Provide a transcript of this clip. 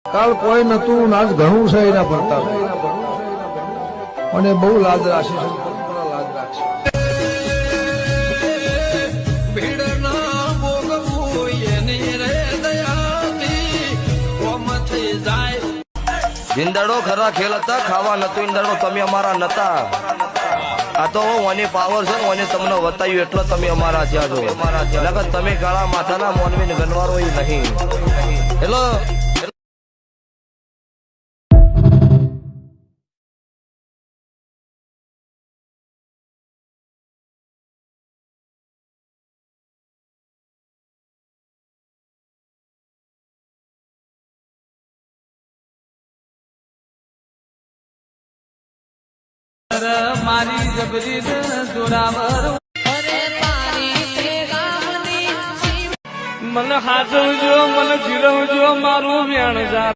કાલ કોઈ નતું આજ ઘણું છે એના પ્રતાપ અને બહુ લાજ રાખશે લાજ રાખશે ઈંદડો ખરા ખેલ હતા ખાવા નતું ઈંદડો તમે અમારા નતા આ તો ઓની પાવર છે ઓને તમને બતાવ્યું એટલે તમે અમારા થયા છો એટલે તમે કાળા માથાના મોનવીને ગણવારો નહીં એટલે મારી જબરી જોરાવર મને હાજવજો મને જીરવજો મારું વ્યાણ જા